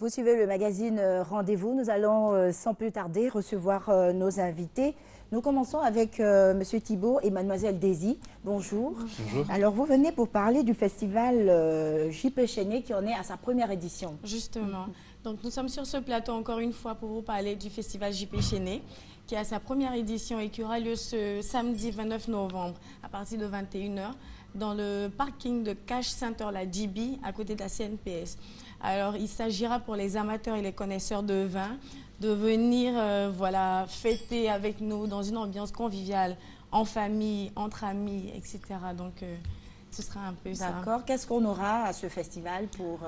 Vous suivez le magazine Rendez-vous. Nous allons sans plus tarder recevoir nos invités. Nous commençons avec Monsieur Thibault et Mademoiselle Daisy. Bonjour. Bonjour. Alors vous venez pour parler du festival JP Chenet qui en est à sa première édition. Justement. Donc nous sommes sur ce plateau encore une fois pour vous parler du festival JP Chenet qui est à sa première édition et qui aura lieu ce samedi 29 novembre à partir de 21 h dans le parking de Cash Center, la GB, à côté de la CNPS. Alors, il s'agira pour les amateurs et les connaisseurs de vin de venir voilà, fêter avec nous dans une ambiance conviviale, en famille, entre amis, etc. Donc, ce sera un peu ça. D'accord. Qu'est-ce qu'on aura à ce festival pour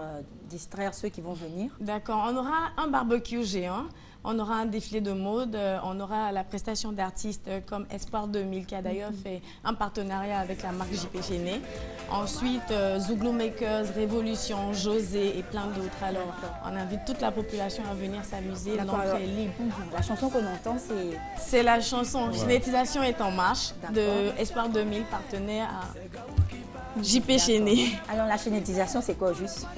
distraire ceux qui vont venir? D'accord. On aura un barbecue géant. On aura un défilé de mode, on aura la prestation d'artistes comme Espoir 2000 qui a d'ailleurs fait un partenariat avec la marque JP Chenet. Ensuite, Zouglou Makers, Révolution, José et plein d'autres. Alors, on invite toute la population à venir s'amuser. L'entrée est libre. La chanson qu'on entend, c'est... C'est la chanson Chenetisation est en marche de Espoir 2000, partenaire à JP Chenet. Alors, la chenetisation, c'est quoi juste?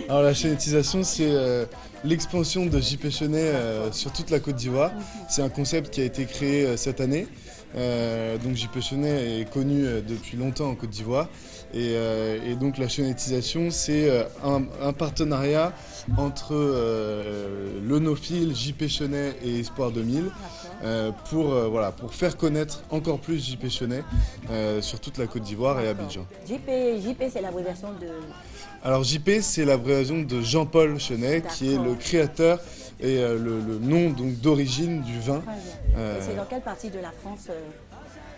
Alors la chenetisation, c'est l'expansion de JP Chenet sur toute la Côte d'Ivoire. C'est un concept qui a été créé cette année. Donc JP Chenet est connu depuis longtemps en Côte d'Ivoire. Et donc la chenetisation, c'est un partenariat entre l'Onophile, JP Chenet et Espoir 2000 pour faire connaître encore plus JP Chenet sur toute la Côte d'Ivoire et Abidjan. JP c'est l'abréviation de... Alors JP, c'est l'abréviation de Jean-Paul Chenet, qui est le créateur et le nom donc d'origine du vin. Et c'est dans quelle partie de la France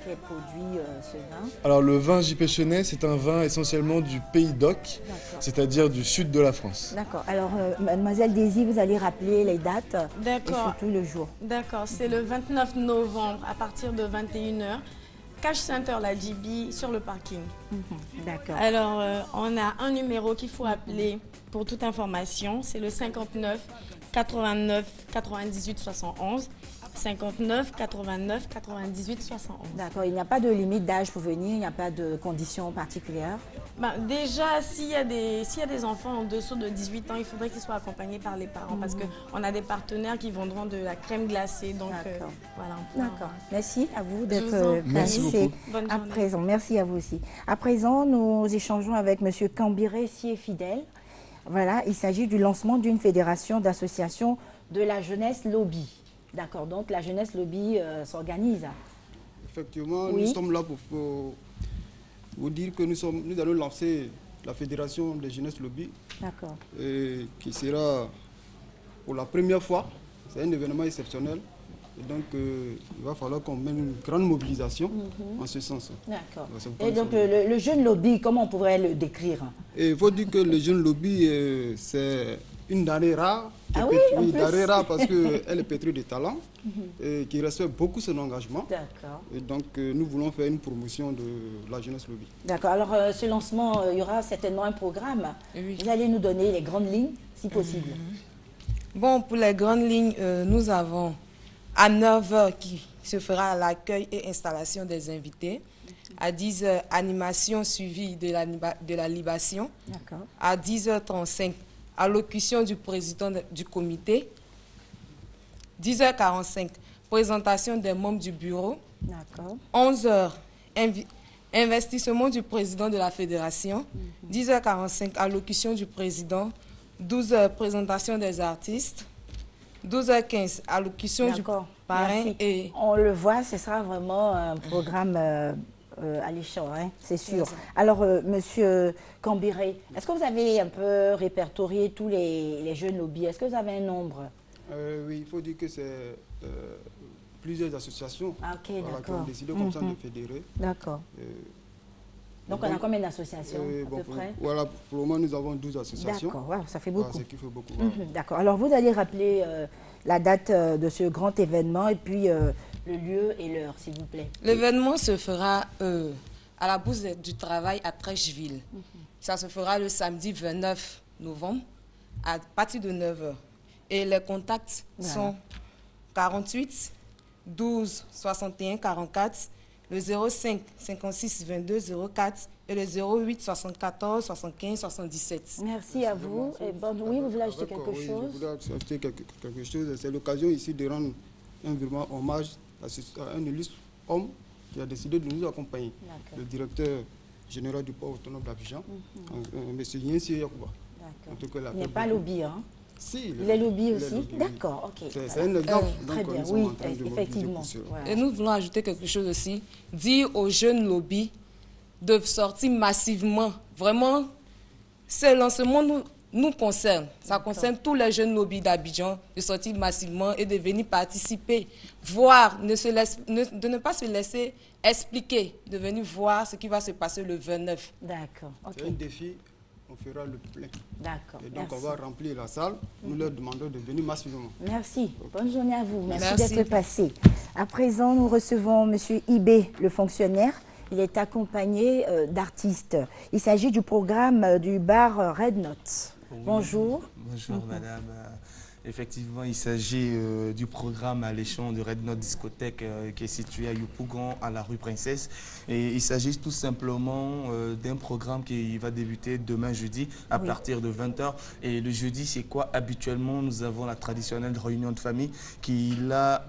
qu'est produit ce vin? Alors le vin JP Chenet, c'est un vin essentiellement du Pays d'Oc, c'est-à-dire du sud de la France. D'accord. Alors Mademoiselle Daisy, vous allez rappeler les dates et surtout le jour. D'accord, c'est le 29 novembre à partir de 21 h. Cash Center, la GB, sur le parking. D'accord. Alors, on a un numéro qu'il faut appeler pour toute information. C'est le 59 89 98 71. 59 89 98 71. D'accord, il n'y a pas de limite d'âge pour venir, il n'y a pas de conditions particulières? Déjà, s'il y a des enfants en dessous de 18 ans, il faudrait qu'ils soient accompagnés par les parents parce qu'on a des partenaires qui vendront de la crème glacée. Donc, voilà. D'accord. Merci à vous d'être passé à présent. Merci à vous aussi. À présent, nous échangeons avec M. Cambiré Sié-Fidèle. Voilà, il s'agit du lancement d'une fédération d'associations de la jeunesse lobby. D'accord, donc la jeunesse lobby s'organise. Effectivement, nous sommes là pour vous dire que nous allons lancer la fédération des jeunesses lobby. D'accord. Qui sera pour la première fois. C'est un événement exceptionnel. Et donc, il va falloir qu'on mène une grande mobilisation en ce sens. D'accord. Et donc, le jeune lobby, comment on pourrait le décrire? Il faut dire que le jeune lobby, c'est une denrée rare. Denrée rare parce qu'elle est pétrie de talent et qui respecte beaucoup son engagement. D'accord. Et donc, nous voulons faire une promotion de la jeunesse lobby. D'accord. Alors, ce lancement, il y aura certainement un programme. Oui. Vous allez nous donner les grandes lignes, si possible. Bon, pour les grandes lignes, nous avons à 9 h qui se fera l'accueil et installation des invités. À 10 h, animation suivie de la libation. D'accord. À 10 h 35, allocution du président du comité. 10 h 45, présentation des membres du bureau. D'accord. 11 h, investissement du président de la fédération. 10 h 45, allocution du président. 12 h, présentation des artistes. 12 h 15, allocution du parrain. Et... On le voit, ce sera vraiment un programme alléchant, hein, c'est sûr. Alors, Monsieur Cambiré, est-ce que vous avez un peu répertorié tous les jeunes lobbies? Est-ce que vous avez un nombre? Oui, il faut dire que c'est plusieurs associations qui ont décidé comme ça de fédérer. D'accord. Donc, on a combien d'associations à peu près? Voilà, pour le moment, nous avons 12 associations. D'accord, wow, ça fait beaucoup. Voilà, qui fait beaucoup. D'accord. Alors, vous allez rappeler la date de ce grand événement et puis le lieu et l'heure, s'il vous plaît. L'événement se fera à la Bourse du Travail à Trècheville. Ça se fera le samedi 29 novembre à partir de 9 h. Et les contacts sont 48 12 61 44 le 05 56 22 04 et le 08 74 75 77. Merci à vous. Et oui, vous voulez ajouter quelque Oui, chose? je voulais ajouter quelque chose. C'est l'occasion ici de rendre un vraiment hommage à un illustre homme qui a décidé de nous accompagner. Le directeur général du port autonome d'Abidjan, M. Yensi Yakuba. Il n'est pas lobby, hein? Si, il est lobby aussi. D'accord, ok. C'est un exemple. Très bien, oui, effectivement. Et nous voulons ajouter quelque chose aussi. Dire aux jeunes lobbies de sortir massivement. Vraiment, ce lancement nous concerne. Ça concerne tous les jeunes lobbies d'Abidjan de sortir massivement et de venir participer, voir, de ne pas se laisser expliquer, de venir voir ce qui va se passer le 29. D'accord, ok. C'est un défi. On fera le plein. D'accord. Et donc, on va remplir la salle. Nous leur demandons de venir massivement. Merci. Bonne journée à vous. Merci. Merci d'être passé. À présent, nous recevons M. Ibé, le fonctionnaire. Il est accompagné d'artistes. Il s'agit du programme du bar Red Note. Oui. Bonjour. Bonjour, madame. Effectivement, il s'agit du programme alléchant de Red Note Discothèque qui est situé à Yopougon, à la rue Princesse. Et il s'agit tout simplement d'un programme qui va débuter demain jeudi à partir de 20h. Et le jeudi, c'est quoi? Habituellement, nous avons la traditionnelle réunion de famille qui, là,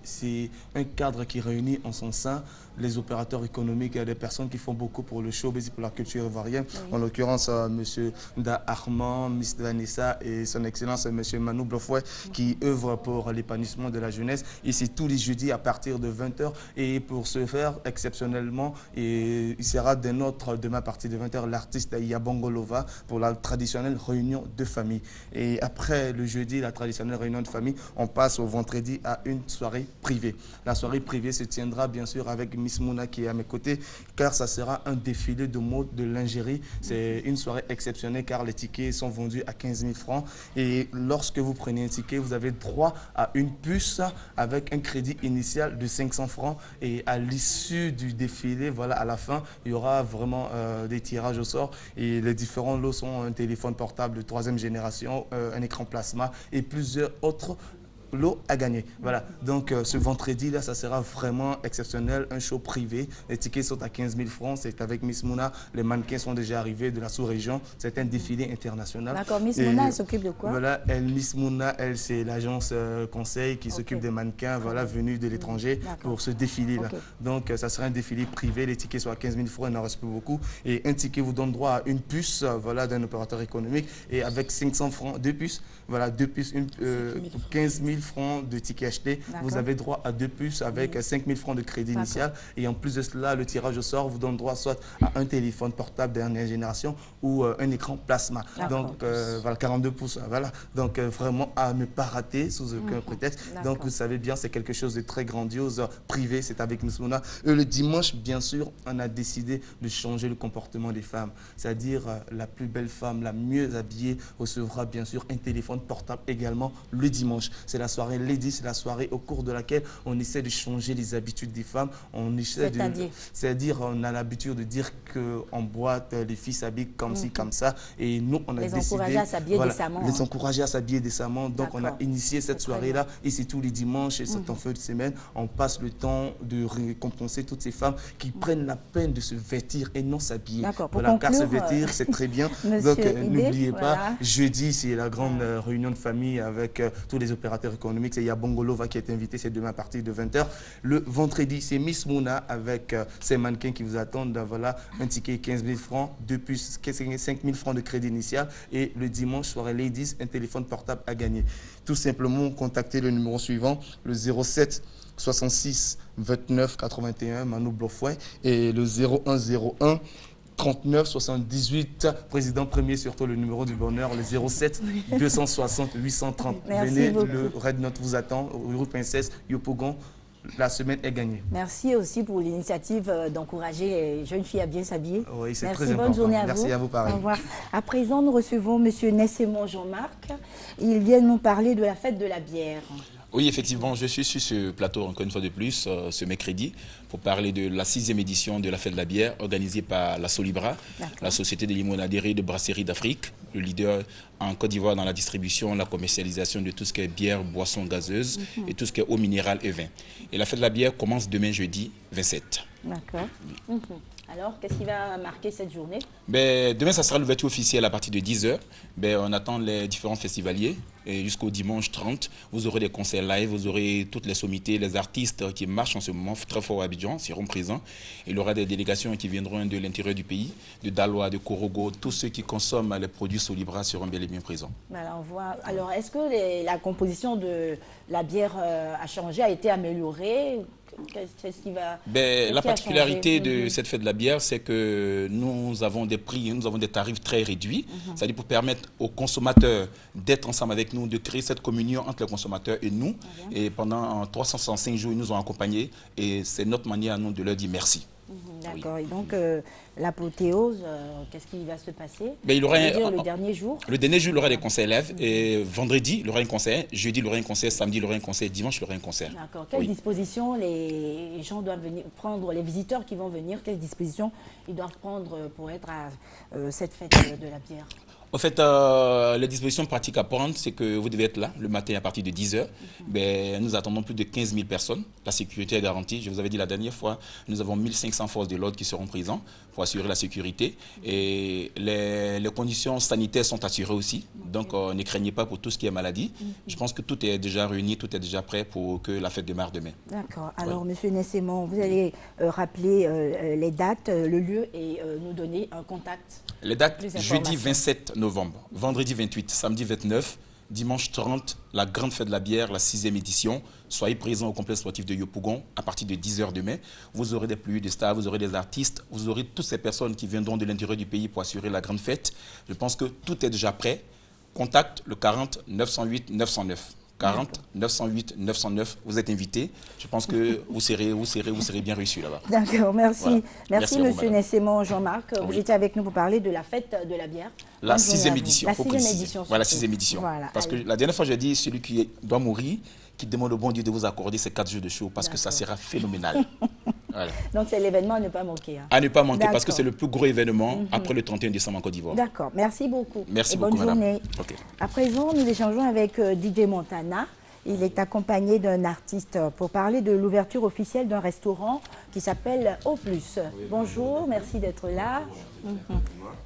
c'est un cadre qui réunit en son sein les opérateurs économiques et des personnes qui font beaucoup pour le showbiz et pour la culture ivoirienne. En l'occurrence, M. Da Armand, Miss Vanessa et son Excellence M. Manu Blofouet qui œuvrent pour l'épanouissement de la jeunesse. Ici, tous les jeudis à partir de 20h. Et pour ce faire, exceptionnellement, il sera de notre demain à partir de 20h l'artiste Yabongolova pour la traditionnelle réunion de famille. Et après le jeudi, la traditionnelle réunion de famille, on passe au vendredi à une soirée privée. La soirée privée se tiendra bien sûr avec Miss Mouna qui est à mes côtés, car ça sera un défilé de mode, de lingerie. C'est une soirée exceptionnelle car les tickets sont vendus à 15 000 francs. Et lorsque vous prenez un ticket, vous avez droit à une puce avec un crédit initial de 500 francs. Et à l'issue du défilé, voilà, à la fin, il y aura vraiment des tirages au sort. Et les différents lots sont un téléphone portable de 3e génération, un écran plasma et plusieurs autres lot à gagner. Voilà, donc ce vendredi là, ça sera vraiment exceptionnel, un show privé. Les tickets sont à 15 000 francs, c'est avec Miss Mouna. Les mannequins sont déjà arrivés de la sous-région. C'est un défilé international. D'accord, Miss Mouna, elle s'occupe de quoi? Voilà, Miss Mouna, elle, c'est l'agence conseil qui s'occupe des mannequins, voilà, venus de l'étranger pour ce défilé là. Donc ça sera un défilé privé, les tickets sont à 15 000 francs, il n'en reste plus beaucoup. Et un ticket vous donne droit à une puce, voilà, d'un opérateur économique. Et avec 500 francs, deux puces, voilà, deux puces, 15 000 francs de tickets achetés, vous avez droit à deux puces avec 5 000 francs de crédit initial. Et en plus de cela, le tirage au sort vous donne droit soit à un téléphone portable dernière génération ou un écran plasma. Donc voilà, 42 pouces. Voilà. Donc vraiment à ne pas rater sous aucun prétexte. Donc vous savez bien, c'est quelque chose de très grandiose, privé, c'est avec Miss Mouna. Le dimanche, bien sûr, on a décidé de changer le comportement des femmes. C'est-à-dire la plus belle femme, la mieux habillée, recevra bien sûr un téléphone portable également le dimanche. C'est la soirée Lady, c'est la soirée au cours de laquelle on essaie de changer les habitudes des femmes. On essaie c'est-à-dire on a l'habitude de dire qu'en boîte, les filles s'habillent comme ci, comme ça. Et nous, on a décidé... Les encourager à s'habiller décemment. Les encourager à s'habiller décemment. Donc, on a initié cette soirée-là. Et c'est tous les dimanches et c'est en fin de semaine. On passe le temps de récompenser toutes ces femmes qui prennent la peine de se vêtir et non s'habiller. Voilà, car se vêtir, c'est très bien. Donc, n'oubliez pas, jeudi, c'est la grande réunion de famille avec tous les opérateurs économiques. C'est Yabongolova qui est invité, c'est demain à partir de 20h. Le vendredi, c'est Miss Mouna avec ses mannequins qui vous attendent. Voilà, un ticket 15 000 francs, deux puces, 5 000 francs de crédit initial. Et le dimanche, soirée Ladies, un téléphone portable à gagner. Tout simplement, contactez le numéro suivant, le 07 66 29 81, Manu Blofouet, et le 0101 39 78, président premier, surtout le numéro du bonheur, le 07 260 830. Venez, le Red Note vous attend, rue Princesse, Yopougon. La semaine est gagnée. Merci aussi pour l'initiative d'encourager les jeunes filles à bien s'habiller. Oui, c'est très important. Bonne journée à vous. Merci à vous, pareil. Au revoir. À présent, nous recevons M. Nessémon Jean-Marc. Il vient nous parler de la fête de la bière. Oui, effectivement, je suis sur ce plateau encore une fois de plus, ce mercredi, pour parler de la 6e édition de la Fête de la bière, organisée par la Solibra, la Société de limonaderie et de brasserie d'Afrique, le leader en Côte d'Ivoire dans la distribution, la commercialisation de tout ce qui est bière, boissons gazeuses et tout ce qui est eau minérale et vin. Et la Fête de la bière commence demain jeudi 27. D'accord. Alors, qu'est-ce qui va marquer cette journée? Demain, ça sera l'ouverture officielle à partir de 10h. On attend les différents festivaliers et jusqu'au dimanche 30. Vous aurez des concerts live, vous aurez toutes les sommités, les artistes qui marchent en ce moment très fort à Abidjan seront présents. Il y aura des délégations qui viendront de l'intérieur du pays, de Daloa, de Korogo. Tous ceux qui consomment les produits Solibra seront bel et bien présents. Alors, est-ce que la composition de la bière a changé, a été améliorée? Qu'est-ce qui va... La particularité de cette fête de la bière, c'est que nous avons des prix, nous avons des tarifs très réduits. C'est-à-dire pour permettre aux consommateurs d'être ensemble avec nous, de créer cette communion entre les consommateurs et nous. Et pendant 365 jours, ils nous ont accompagnés. Et c'est notre manière à nous de leur dire merci. D'accord. Oui. Et donc, l'apothéose, qu'est-ce qui va se passer? Il aura le dernier jour? Le dernier jour, il y aura des concerts live. Et vendredi, il y aura un concert. Jeudi, il y aura un concert. Samedi, il y aura un concert. Dimanche, il y aura un concert. D'accord. Quelles dispositions les gens doivent venir prendre, les visiteurs qui vont venir, quelles dispositions ils doivent prendre pour être à cette fête de la bière? En fait, les dispositions pratiques à prendre, c'est que vous devez être là le matin à partir de 10h. Nous attendons plus de 15 000 personnes. La sécurité est garantie. Je vous avais dit la dernière fois, nous avons 1500 forces de l'ordre qui seront présents pour assurer la sécurité. Et les conditions sanitaires sont assurées aussi. Donc, ne craignez pas pour tout ce qui est maladie. Je pense que tout est déjà réuni, tout est déjà prêt pour que la fête démarre demain. D'accord. Alors, Monsieur Nessémon, vous allez rappeler les dates, le lieu et nous donner un contact. Les dates, jeudi 27 novembre, vendredi 28, samedi 29, dimanche 30, la grande fête de la bière, la 6e édition. Soyez présents au complexe sportif de Yopougon à partir de 10h demain. Vous aurez des pluies, des stars, vous aurez des artistes, vous aurez toutes ces personnes qui viendront de l'intérieur du pays pour assurer la grande fête. Je pense que tout est déjà prêt. Contacte le 40 908 909. 40 908 909, vous êtes invités. Je pense que vous serez bien reçus là-bas. D'accord, merci. Voilà. Merci Monsieur Nessémon, Jean-Marc. Vous étiez avec nous pour parler de la fête de la bière. La 6e édition. La 6e édition. Voilà, la 6e édition. Voilà. Parce que la dernière fois, j'ai dit, celui qui doit mourir, qui demande au bon Dieu de vous accorder ces 4 jours de show, parce que ça sera phénoménal. Voilà. Donc c'est l'événement à ne pas manquer. À ne pas manquer, parce que c'est le plus gros événement après le 31 décembre en Côte d'Ivoire. D'accord, merci beaucoup. Merci beaucoup, bonne journée. Okay. À présent, nous échangeons avec DJ Montana. Il est accompagné d'un artiste pour parler de l'ouverture officielle d'un restaurant qui s'appelle Au Plus. Oui, bonjour, merci d'être là.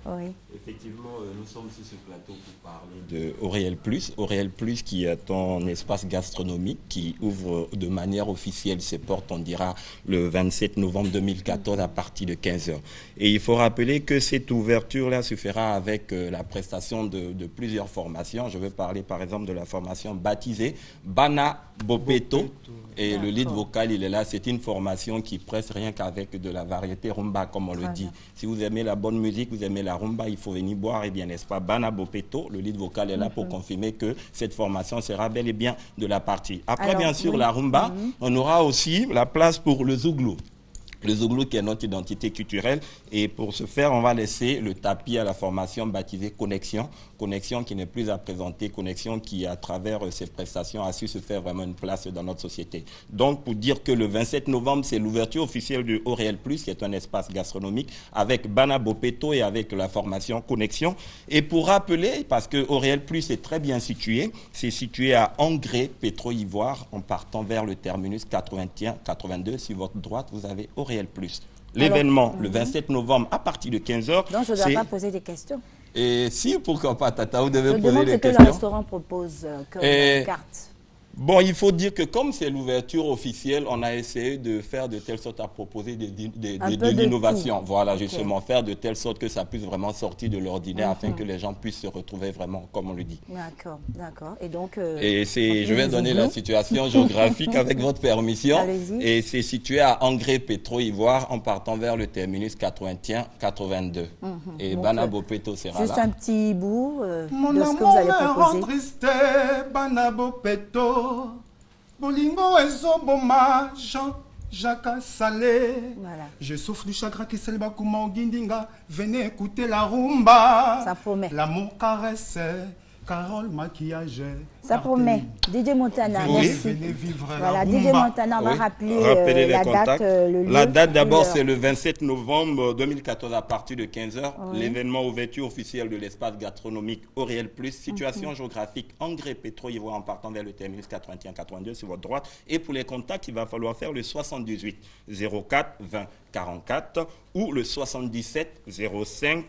Oui. Effectivement, nous sommes sur ce plateau pour parler de Auréel Plus. Auréel Plus qui est un espace gastronomique qui ouvre de manière officielle ses portes, on dira, le 27 novembre 2014 à partir de 15h. Et il faut rappeler que cette ouverture-là se fera avec la prestation de plusieurs formations. Je veux parler par exemple de la formation baptisée Bana Bopeto. Et le lead vocal, il est là. C'est une formation qui presse rien qu'avec de la variété rumba, comme on le dit. Si vous aimez la bonne musique, vous aimez la rumba, il faut venir boire, et bien, n'est-ce pas? Bana Bopeto, le lead vocal est là pour confirmer que cette formation sera bel et bien de la partie. Après, alors, bien sûr, la rumba, on aura aussi la place pour le zouglou. Le zouglou qui est notre identité culturelle. Et pour ce faire, on va laisser le tapis à la formation baptisée Connexion. Connexion qui n'est plus à présenter, Connexion qui, à travers ses prestations, a su se faire vraiment une place dans notre société. Donc, pour dire que le 27 novembre, c'est l'ouverture officielle du Auréel Plus, qui est un espace gastronomique, avec Bana Bopeto et avec la formation Connexion. Et pour rappeler, parce que Auréel Plus est très bien situé, c'est situé à Angré, Pétro-Ivoire, en partant vers le terminus 81-82. Sur votre droite, vous avez Auréel Plus. L'événement, le 27 novembre, à partir de 15h. Donc, je ne dois pas poser des questions. Et si, pourquoi pas, Tata, vous devez poser des questions. Je demande ce que le restaurant propose comme carte. Bon, il faut dire que comme c'est l'ouverture officielle, on a essayé de faire de telle sorte à proposer de l'innovation. Voilà, justement, faire de telle sorte que ça puisse vraiment sortir de l'ordinaire afin que les gens puissent se retrouver vraiment, comme on le dit. D'accord, d'accord. Et donc... je vais donner la situation géographique avec votre permission. Et c'est situé à Angré, Pétro-Ivoire, en partant vers le terminus 81-82. Et Bana Bopeto sera là. Juste un petit bout de ce que vous allez proposer. Bana Bopeto. Bolingo ezoboma Jean-Jacques Salé. Voilà. Je souffre du chagrin qui s'élève comme Guindinga. Venez écouter la rumba. Ça promet. L'amour caresse Carole, maquillage. Ça promet. DJ Montana, Oui. merci. Venez vivre la Voilà, rumba. DJ Montana, on va Oui. rappeler Rappelez les la contacts. date, le lieu. La date d'abord, l'heure. c'est le 27 novembre 2014 à partir de 15h. Oui. L'événement ouverture officielle de l'espace gastronomique Auriel Plus. Situation géographique Engrais Pétro-Ivoire en partant vers le terminus 81-82 sur votre droite. Et pour les contacts, il va falloir faire le 78 04 20 44 ou le 77 05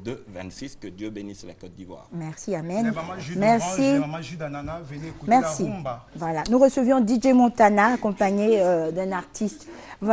02 26. Que Dieu bénisse la Côte d'Ivoire. Merci, Amen. Les mamans jus Merci. d'orange, les mamans jus d'ananas, venez écouter Merci. la rumba. Voilà, nous recevions DJ Montana accompagné d'un artiste. Voilà.